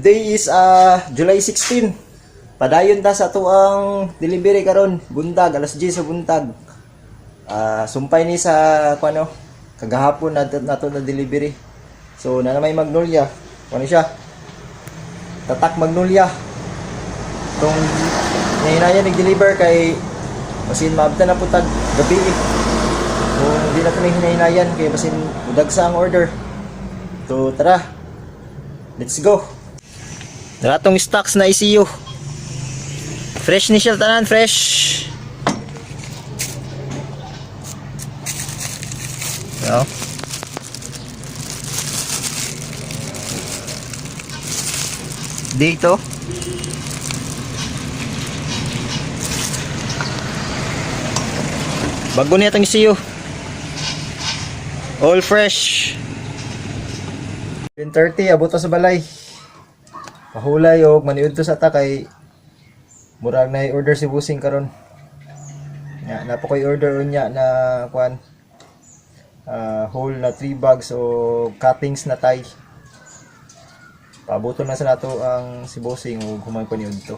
Today is July 16. Padayon ta sa tuang delivery karon, buntag alas 10 sa buntag. Sumpay ni sa kuno kagahapon nato na delivery. So na may Magnolia. Kuno siya? Tatak Magnolia. Tong nahinayan nag-deliver kay basin maabta na putag gabi. Kung di na kami hinahinayan kay basin udag sa ang order. So tara. Let's go. Daratong stocks na ECU. Fresh ni siya tanan, fresh. So. Dito. Bago niya itong ECU. All fresh. 10:30 abot sa balay. Pahulay og maniud to sa ta kay murag na order si Busing karon. Na po koy order unya na kuan whole na 3 bags o cuttings na tay. Pabuton na sa nato ang si Busing ug humay pa niud to.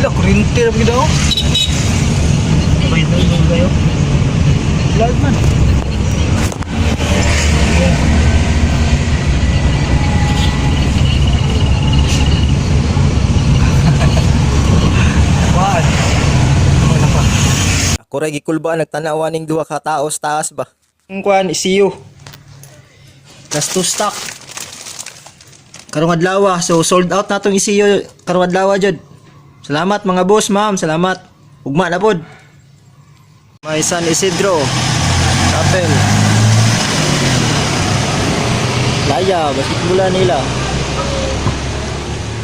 Kurinti na begitu. Bayad na yung kayo. Lahat man. What? Ako rin gikulba nagtanawa ning duha ka taos taas ba. Ang kuan ECU. Last to stock. Karong adlaw so sold out na tong ECU karong adlaw jud. Salamat mga boss, ma'am. Salamat. Ugma na pod. May San Isidro. Kapel. Laya, basketball nila.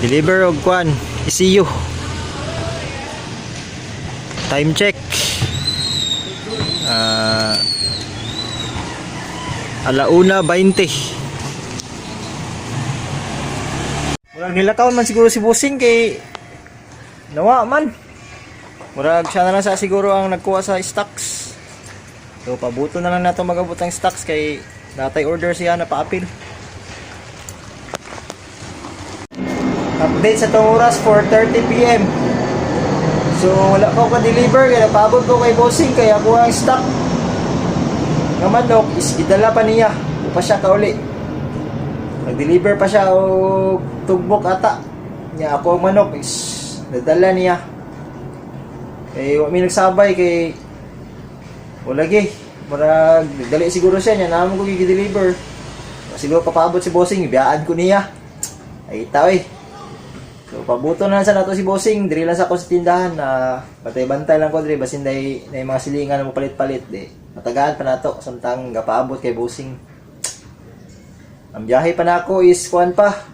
Deliver og kwan, ECU. Time check. Alauna 20. Murag nilakaw man siguro si Busing kay nawa man. Murag siya na lang sa siguro ang nagkuha sa stocks. So pabuto na lang nato magabot ang stocks kay natay order siya na paapil. Update sa tong oras 4:30 PM. So wala ko ka-deliver kaya napabot ko kay Bossing kaya ako ang stock. Nga manok is idala pa niya. Pa siya kauli. Nag-deliver pa siya og tugbok ata. Nya ako ang manok is nadala niya. Kay wa mi nagsabay kay wala gi. Murag dali siguro siya nya namo ko gi-deliver. Siguro papaabot si Bossing, biyaan ko niya. Ay itaw eh. So pabuto na sa nato si Bossing, diri lang sa ako sa tindahan na bantay-bantay lang ko diri basin day mga silingan mo palit-palit di. Matagaan pa nato samtang gapaabot kay Bossing. Ang biyahe pa nako is kuan pa.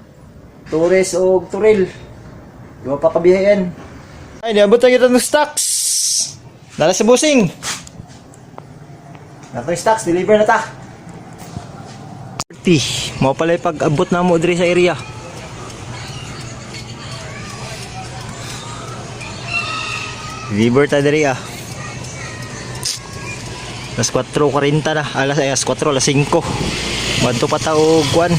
Torres o Turil. Di mo papabihayan. Ay, niabot na kita ng stocks. Nala sa Busing. Nato yung stocks, deliver na ta. 30. Mo pala yung pag-abot na mo diri sa area. Deliver ta diri ah. Alas 4:40 na. Alas 4, alas 5. Madto pa ta og kuan.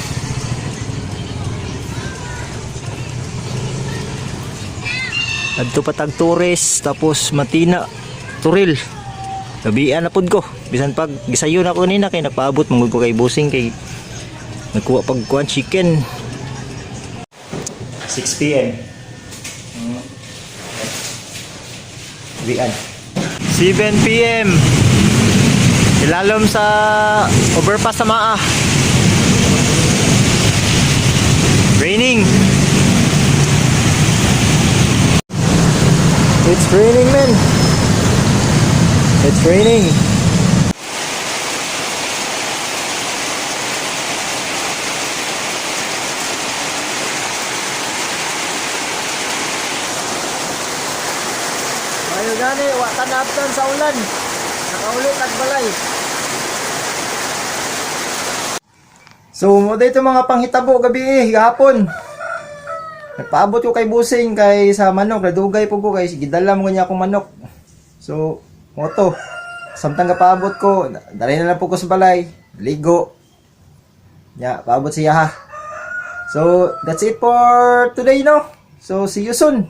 Adto patag Torres tapos Matina Turil. Gabian na pud ko. Bisan pag gisayon ako nina kay napaabot mangud ko kay Busing kay nagkuha pag kuan chicken. 6 PM. Gabian. 7 PM. Ilalom sa overpass sa Maa. Raining. It's raining, man. It's raining. Ayo gani, wa tanaptan sa ulan. Nakaulit at balay. So, mo dito mga panghitabo gabi gahapon. Nagpaabot ko kay Busing kay sa manok, nadugay po ko kay gidala mo niya akong manok. So, moto. Samtang kapaabot ko, dali na lang po ko sa balay, ligo. Ya, paabot siya ha. So, that's it for today, no? So, see you soon.